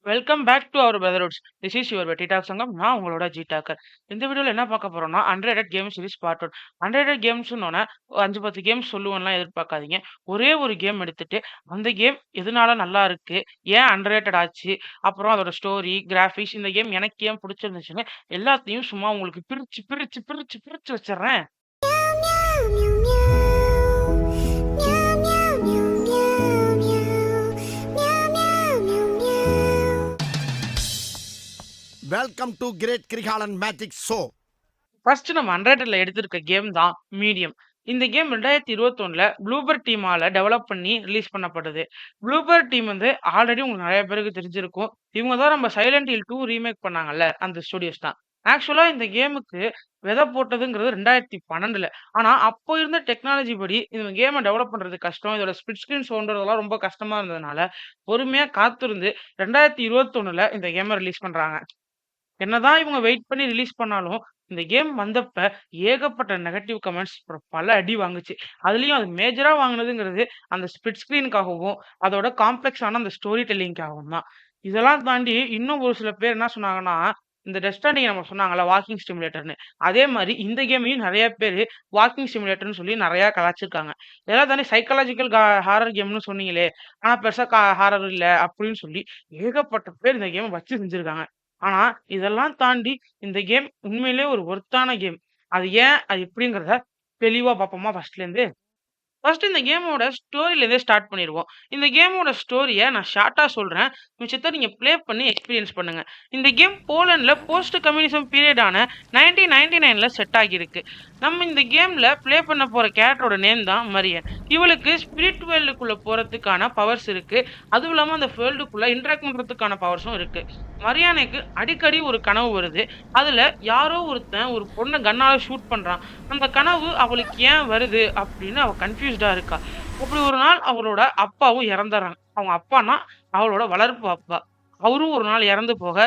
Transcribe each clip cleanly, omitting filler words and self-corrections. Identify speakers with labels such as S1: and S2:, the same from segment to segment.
S1: Welcome back to our brotherhoods. This is your Vetti talk Sangam. நான் உங்களோட G Docker. இந்த வீடியோவில் என்ன பார்க்க போறோம்னா unrated game series part one. அன்ரேட்டட் கேம்ஸ்னோட 5-10 கேம்ஸ் சொல்லுவேன்லாம் எதிர்பார்க்காதீங்க. ஒரே ஒரு கேம் எடுத்துட்டு அந்த கேம் எதனால நல்லா இருக்கு, ஏன் அன்ரேட்டட் ஆச்சு, அப்புறம் அதோட ஸ்டோரி, கிராஃபிக்ஸ், இந்த கேம் எனக்கு ஏன் பிடிச்சிருந்துச்சுன்னு எல்லாத்தையும் சும்மா உங்களுக்கு பிரிச்சு பிரிச்சு பிரிச்சு பிரிச்சு வச்சிடுறேன்.
S2: Welcome to great Kirikalan magic show.
S1: First நம்ம அன்ரேட்டட்ல எடுத்திருக்க கேம் தான் மீடியம். இந்த கேம் 2021ல ப்ளூபர் டீமால டெவலப் பண்ணி ரிலீஸ் பண்ணப்பட்டது. ப்ளூபர் டீம் வந்து ஆல்ரெடி உங்களுக்கு நிறைய பேருக்கு தெரிஞ்சிருக்கும். இவங்க தான் நம்ம சைலண்ட் ஹில் 2 ரீமேக் பண்ணாங்கல்ல, அந்த ஸ்டுடியோஸ் தான். ஆக்சுவலா இந்த கேமுக்கு விதை போட்டதுங்கிறது 2012ல. ஆனா அப்போ இருந்த டெக்னாலஜி படி இந்த கேமை டெவலப் பண்றது கஷ்டம். இதோட ஸ்பிளிட் ஸ்கிரீன் சவுண்டெல்லாம் ரொம்ப கஷ்டமா இருந்ததுனால பொறுமையா காத்திருந்து 2021ல இந்த கேமை ரிலீஸ் பண்றாங்க. என்னதான் இவங்க வெயிட் பண்ணி ரிலீஸ் பண்ணாலும், இந்த கேம் வந்தப்ப ஏகப்பட்ட நெகட்டிவ் கமெண்ட்ஸ், அப்புறம் பல அடி வாங்குச்சு. அதுலயும் அது மேஜரா வாங்குனதுங்கிறது அந்த ஸ்பிளிட் ஸ்கிரீனுக்காகவும், அதோட காம்ப்ளெக்ஸான அந்த ஸ்டோரி டெல்லிங்காகவும் தான். இதெல்லாம் தாண்டி இன்னும் ஒரு சில பேர் என்ன சொன்னாங்கன்னா, இந்த டெத் ஸ்ட்ராண்டிங் நம்ம சொன்னாங்கல்ல வாக்கிங் சிமுலேட்டர்ன்னு, அதே மாரி இந்த கேமையும் நெறைய பேரு வாக்கிங் சிமுலேட்டர்ன்னு சொல்லி நெறையா கலாய்ச்சிருக்காங்க. இதெல்லாம் தாண்டி சைக்காலஜிக்கல் ஹாரர் கேம்ன்னு சொன்னீங்களே, ஆனா பெருசா ஹாரர் இல்ல அப்படின்னு சொல்லி ஏகப்பட்ட பேர் இந்த கேம வச்சு செஞ்சிருக்காங்க. ஆனா, இதெல்லாம் தாண்டி இந்த கேம் உண்மையிலேயே ஒரு ஒர்த்தான கேம். அது ஏன்? அது எப்படிங்கிறத தெளிவா பார்ப்போமா ஃபர்ஸ்ட்லேருந்து? ஃபர்ஸ்ட் இந்த கேமோட ஸ்டோரிலேருந்தே ஸ்டார்ட் பண்ணிருவோம். இந்த கேமோட ஸ்டோரிய நான் ஷார்ட்டா சொல்றேன். மிச்சத்த நீங்க ப்ளே பண்ணி எக்ஸ்பீரியன்ஸ் பண்ணுங்க. இந்த கேம் போலண்ட்ல போஸ்ட் கம்யூனிசம் பீரியடான 1999ல செட் ஆகியிருக்கு. நம்ம இந்த கேம்ல ப்ளே பண்ண போற கேரக்டரோட நேம் தான் மரியன். இவளுக்கு ஸ்பிரிட் வேர்ல்டுக்குள்ள போறதுக்கான பவர்ஸ் இருக்கு. அதுவும் இல்லாம அந்த வேர்ல்டுக்குள்ள இன்டராக்ட் பண்றதுக்கான பவர்ஸும் இருக்கு. மரியானுக்கு அடிக்கடி ஒரு கனவு வருது. அதுல யாரோ ஒருத்தன் ஒரு பொண்ண கன்னால ஷூட் பண்றான். அந்த கனவு அவளுக்கு ஏன் வருது அப்படின்னு அவ கன்ஃபியூஸ்டா இருக்கா. அப்படி ஒரு நாள் அவளோட அப்பாவும் இறந்துடுறாங்க. அவங்க அப்பான்னா அவளோட வளர்ப்பு அப்பா. அவரும் ஒரு நாள் இறந்து போக,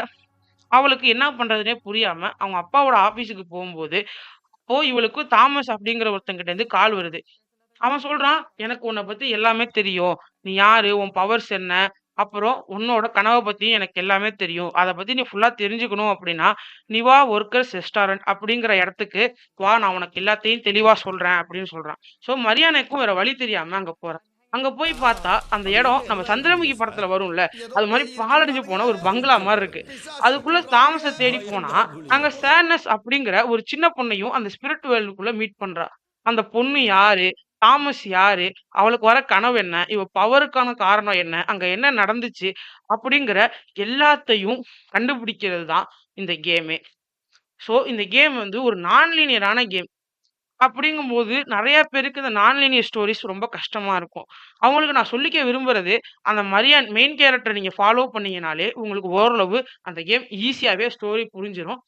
S1: அவளுக்கு என்ன பண்றதுன்னே புரியாம அவங்க அப்பாவோட ஆபீஸுக்கு போகும்போது, அப்போ இவளுக்கு தாமஸ் அப்படிங்கிற ஒருத்தங்கிட்ட இருந்து கால் வருது. அவன் சொல்றான், "எனக்கு உன்ன பத்தி எல்லாமே தெரியும். நீ யாரு? உன் பவர்ஸ் என்ன? அப்புறம் உன்னோட கனவ பத்தியும் எனக்கு எல்லாமே தெரியும். அத பத்தி நீ ஃபுல்லா தெரிஞ்சுக்கணும் அப்படின்னா, நீ வா ஒர்க்கர்ஸ் ரெஸ்டாரண்ட் அப்படிங்கிற இடத்துக்கு வா. நான் உனக்கு எல்லாத்தையும் தெளிவா சொல்றேன்" அப்படின்னு சொல்றான். ஸோ மரியாதைக்கும் வேற வழி தெரியாம அங்க போறான். அங்க போய் பார்த்தா, அந்த இடம் நம்ம சந்திரமுகி படத்துல வரும்ல, அது மாரி பாழடைஞ்சு போன ஒரு பங்களா மாரி இருக்கு. அதுக்குள்ள தாமஸ தேடி போனா, அங்க சேட்னஸ் அப்படிங்கிற ஒரு சின்ன பொண்ணையும் அந்த ஸ்பிரிட் வேர்ல்டுக்குள்ள மீட் பண்றா. அந்த பொண்ணு யாரு? தாமஸ் யாரு? அவளுக்கு வர கனவு என்ன? இவ பவருக்கான காரணம் என்ன? அங்க என்ன நடந்துச்சு? அப்படிங்கிற எல்லாத்தையும் கண்டுபிடிக்கிறது தான் இந்த கேமே. ஸோ இந்த கேம் வந்து ஒரு நான் லீனியரான கேம். அப்படிங்கும்போது நெறைய பேருக்கு இந்த நான் லீனியர் ஸ்டோரீஸ் ரொம்ப கஷ்டமா இருக்கும். அவங்களுக்கு நான் சொல்லிக்க விரும்புறது, அந்த மரியான் மெயின் கேரக்டர நீங்க ஃபாலோ பண்ணீங்கனாலே, உங்களுக்கு ஓரளவு அந்த கேம் ஈஸியாவே ஸ்டோரி புரிஞ்சிரும்.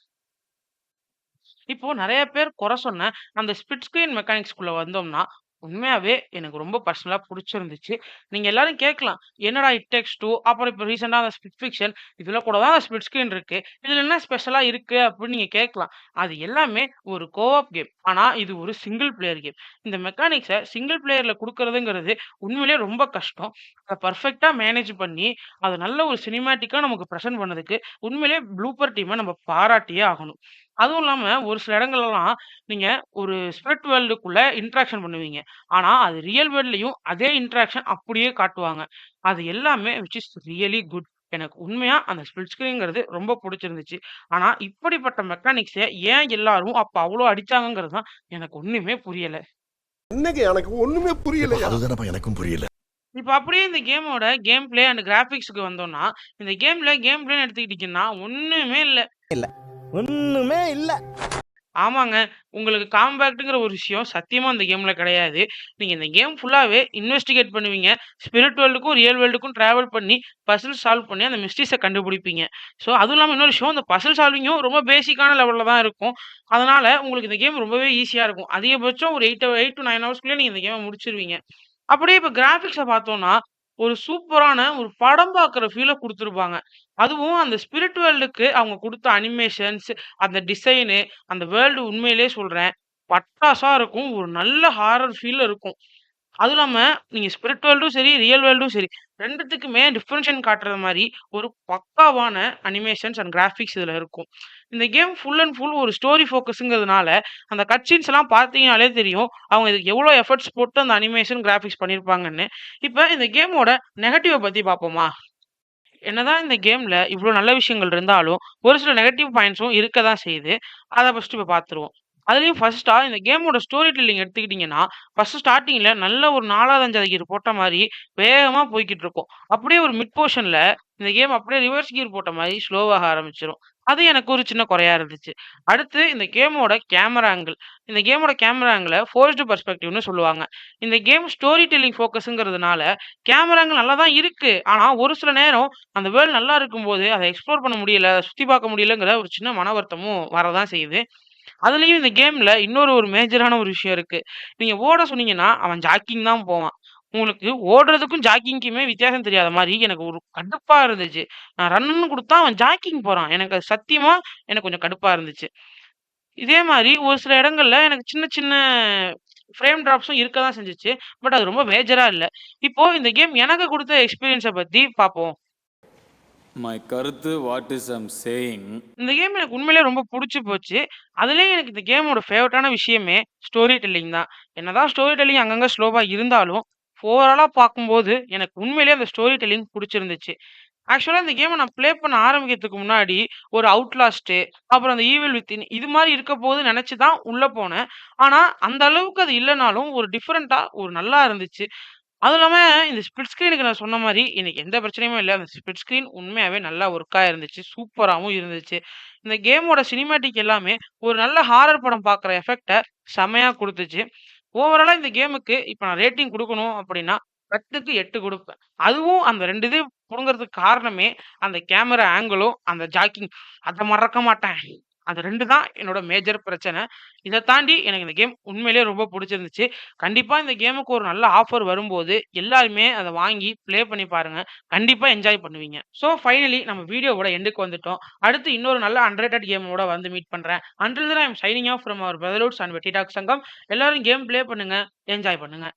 S1: இப்போ நெறைய பேர் குறை சொன்ன அந்த ஸ்பிளிட் ஸ்கிரீன் மெக்கானிக்ஸ்குள்ள வந்தோம்னா, உண்மையாவே எனக்கு ரொம்ப பர்சனலா புடிச்சிருந்துச்சு. நீங்க எல்லாரும் கேட்கலாம், "என்னடா இட் டேக்ஸ் டூ, அப்புறம் இப்ப ரீசென்ட்டா அந்த ஸ்பிளிட் ஃபிக்ஷன், இதுல கூட தான் ஸ்பிளிட் ஸ்கிரீன் இருக்கு. இதுல என்ன ஸ்பெஷலா இருக்கு?" அப்படின்னு நீங்க கேட்கலாம். அது எல்லாமே ஒரு கோஆப் கேம். ஆனா இது ஒரு சிங்கிள் பிளேயர் கேம். இந்த மெக்கானிக்ஸ சிங்கிள் பிளேயர்ல குடுக்குறதுங்கிறது உண்மையிலேயே ரொம்ப கஷ்டம். அத பெர்ஃபெக்ட்டா மேனேஜ் பண்ணி, அத நல்ல ஒரு சினிமேட்டிக்கா நமக்கு பிரசன்ட் பண்ணதுக்கு உண்மையிலேயே ப்ளூப்பர் டீம நம்ம பாராட்டியே ஆகணும். அதுவும் இல்லாம ஒரு சில இடங்கள்லலாம் நீங்க ஒரு ஸ்பிரிட் வேர்ல்டுக்குள்ள இன்டராக்ஷன் பண்ணுவீங்க. ஆனா, அது ரியல் வேர்ல்ட்லயும் அதே இன்டராக்ஷன் அப்படியே காட்டுவாங்க. அது எல்லாமே விச் இஸ் ரியலி குட். எனக்கு உண்மையா அந்த ஸ்பிளிட் ஸ்கிரீன்ங்கிறது ரொம்ப புடிச்சிருந்துச்சு. ஆனா, இப்படிப்பட்ட மெக்கானிக்ஸ ஏன் எல்லாரும் அப்ப அவ்ளோ அடிச்சாங்கங்கிறது தான் எனக்கு ஒண்ணுமே புரியல.
S2: என்னங்க எனக்கு ஒண்ணுமே புரியலையா?
S3: அதுதானப்பா எனக்கும் புரியல.
S1: இப்ப அப்படியே இந்த கேமோட கேம் பிளே அண்ட் கிராபிக்ஸ்க்கு வந்தோம்னா, இந்த கேம்ல கேம் பிளேன்னு எடுத்துக்கிட்டீங்கன்னா ஒண்ணுமே இல்ல.
S4: ஒண்ணுமே இல்ல.
S1: ஆமாங்க. உங்களுக்கு காம்பேக்ட்ங்கிற ஒரு விஷயம் சத்தியமா அந்த கேம்ல கிடையாது. நீங்க இந்த கேம் ஃபுல்லாவே இன்வெஸ்டிகேட் பண்ணுவீங்க. ஸ்பிரிட் வேர்ல்டுக்கும், ரியல் வேர்ல்டுக்கும் டிராவல் பண்ணி, பசில் சால்வ் பண்ணி அந்த மிஸ்டரீஸ கண்டுபிடிப்பீங்க. ஸோ அதுவும் இல்லாம இன்னொரு விஷயம், இந்த பசில் சால்விங்கும் ரொம்ப பேசிக்கான லெவல்ல தான் இருக்கும். அதனால உங்களுக்கு இந்த கேம் ரொம்பவே ஈஸியா இருக்கும். அதிகபட்சம் ஒரு 8 டூ 9 ஹவர்ஸ்க்குள்ளயே நீங்க இந்த கேம முடிச்சிருவீங்க. அப்படியே இப்ப கிராபிக்ஸ பார்த்தோம்னா, ஒரு சூப்பரான ஒரு படம் பார்க்குற ஃபீல குடுத்துருப்பாங்க. அதுவும் அந்த ஸ்பிரிட் வேர்ல்டுக்கு அவங்க குடுத்த அனிமேஷன்ஸ், அந்த டிசைனு, அந்த வேர்ல்டு உண்மையிலேயே சொல்றேன், பட்டாசா இருக்கும். ஒரு நல்ல ஹாரர் ஃபீல்ல இருக்கும். அதுவும் இல்லாம நீங்க ஸ்பிரிட் வேர்ல்டும் சரி, ரியல் வேர்ல்டும் சரி 2த்துக்குமே டிஃபரன்ஷியேட் காட்டுற மாரி ஒரு பக்காவான அனிமேஷன்ஸ் அண்ட் கிராபிக்ஸ் இதுல இருக்கும். இந்த கேம் ஃபுல் அண்ட் ஃபுல் ஒரு ஸ்டோரி ஃபோக்கஸ்ங்கிறதுனால, அந்த கட் சீன்ஸ் எல்லாம் பார்த்தீங்கனாலே தெரியும். அவங்க இதுக்கு எவ்வளோ எஃபோர்ட்ஸ் போட்டு அந்த அனிமேஷன், கிராபிக்ஸ் பண்ணியிருப்பாங்கன்னு. இப்ப இந்த கேமோட நெகட்டிவ பத்தி பார்ப்போமா? என்னதான் இந்த கேம்ல இவ்ளோ நல்ல விஷயங்கள் இருந்தாலும், ஒரு சில நெகட்டிவ் பாயிண்ட்ஸும் இருக்க தான் செய்யுது. அத ஃபர்ஸ்ட்டு இப்ப பார்த்துருவோம். அதுலயும் ஃபர்ஸ்ட்டா இந்த கேமோட ஸ்டோரி டெல்லிங் எடுத்துக்கிட்டீங்கன்னா, ஃபர்ஸ்ட்டு ஸ்டார்ட்டிங்ல நல்ல ஒரு 4வது, 5வது கியர் போட்ட மாரி வேகமா போய்க்கிட்டு இருக்கும். அப்படியே ஒரு மிட் போர்ஷன்ல இந்த கேம் அப்படியே ரிவர்ஸ் கியர் போட்ட மாரி ஸ்லோவாக ஆரம்பிச்சுரும். அது எனக்கு ஒரு சின்ன குறையா இருந்துச்சு. அடுத்து இந்த கேமோட கேமரா ஆங்கிள். இந்த கேமோட கேமரா ஆங்கிள ஃபோர்ஸ்டு பெர்ஸ்பெக்டிவ்னு சொல்லுவாங்க. இந்த கேம் ஸ்டோரி டெல்லிங் ஃபோக்கஸ்ங்கிறதுனால கேமரா ஆங்கிள் நல்லா தான் இருக்கு. ஆனா ஒரு சில நேரம் அந்த வேர்ல்ட் நல்லா இருக்கும்போது, அத எக்ஸ்ப்ளோர் பண்ண முடியல, சுத்தி பார்க்க முடியலங்கிற ஒரு சின்ன மன வருத்தமும் வரதான் செய்யுது. அதுலயும் இந்த கேம்ல ஒரு மேஜரான ஒரு விஷயம் இருக்கு. நீங்க ஓட சொன்னீங்கன்னா, அவன் ஜாக்கிங் தான் போவான். உங்களுக்கு ஓடுறதுக்கும் ஜாக்கிங்க்குமே வித்தியாசம் தெரியாத மாரி எனக்கு ஒரு கடுப்பா இருந்துச்சு. நான் ரன்னுன்னு குடுத்தா அவன் ஜாக்கிங் போறான். எனக்கு அது சத்தியமா எனக்கு கொஞ்சம் கடுப்பா இருந்துச்சு. இதே மாரி ஒரு சில இடங்கள்ல எனக்கு சின்ன சின்ன ஃப்ரேம் டிராப்ஸும் இருக்க தான் செஞ்சுச்சு. பட் அது ரொம்ப மேஜரா இல்ல. இப்போ இந்த கேம் எனக்கு குடுத்த எக்ஸ்பீரியன்ஸ பத்தி பார்ப்போம்.
S3: My கருத்து வாட் இஸ் ஐம் சேயிங்
S1: இந்த கேம் எனக்கு உண்மையிலேயே ரொம்ப புடிச்சு போச்சு. அதுலயும் எனக்கு இந்த கேமோட ஃபேவரட்டான விஷயமே ஸ்டோரி டெல்லிங் தான். என்னதான் ஸ்டோரி டெல்லிங் அங்கங்க ஸ்லோவா இருந்தாலும், ஓவராலா பார்க்கும்போது எனக்கு உண்மையிலேயே அந்த ஸ்டோரி டெல்லிங் புடிச்சிருந்துச்சு. ஆக்சுவலா இந்த கேம நான் ப்ளே பண்ண ஆரம்பிக்கிறதுக்கு முன்னாடி, ஒரு அவுட்லாஸ்ட்டு, அப்புறம் அந்த ஈவில் வித்தின் இது மாரி இருக்க போகுதுன்னு நெனச்சு தான் உள்ள போனேன். ஆனா, அந்த அளவுக்கு அது இல்லனாலும், ஒரு டிஃபரெண்ட்டா ஒரு நல்லா இருந்துச்சு. அதுவும் இல்லாம இந்த ஸ்பிளிட் ஸ்க்ரீனுக்கு நான் சொன்ன மாரி, எனக்கு எந்த பிரச்சனையுமே இல்ல. அந்த ஸ்பிளிட் ஸ்க்ரீன் உண்மையாவே நல்லா ஒர்க்கா இருந்துச்சு. சூப்பராவும் இருந்துச்சு. இந்த கேமோட சினிமேட்டிக் எல்லாமே ஒரு நல்ல ஹாரர் படம் பார்க்குற எஃபெக்ட்ட செம்மையா குடுத்துச்சு. ஓவராலா இந்த கேமுக்கு இப்ப நான் ரேட்டிங் குடுக்கணும் அப்படின்னா, 10க்கு 8 குடுப்பேன். அதுவும் அந்த 2 இது புடுங்குறதுக்கு காரணமே, அந்த கேமரா ஆங்கிளும், அந்த ஜாக்கிங் அத மறக்க மாட்டேன். அது 2 தான் என்னோட மேஜர் பிரச்சனை. இத தாண்டி எனக்கு இந்த கேம் உண்மையிலேயே ரொம்ப புடிச்சிருந்துச்சு. கண்டிப்பா இந்த கேமுக்கு ஒரு நல்ல ஆஃபர் வரும்போது, எல்லாருமே அத வாங்கி ப்ளே பண்ணி பாருங்க. கண்டிப்பா என்ஜாய் பண்ணுவீங்க. ஸோ ஃபைனலி நம்ம வீடியோவோட எண்டுக்கு வந்துட்டோம். அடுத்து இன்னொரு நல்ல அண்டர்ரேட்டட் கேமோட வந்து மீட் பண்றேன். Until then I am signing off from our brotherhoods and Vetti talk Sangam. எல்லாரும் கேம் ப்ளே பண்ணுங்க. என்ஜாய் பண்ணுங்க.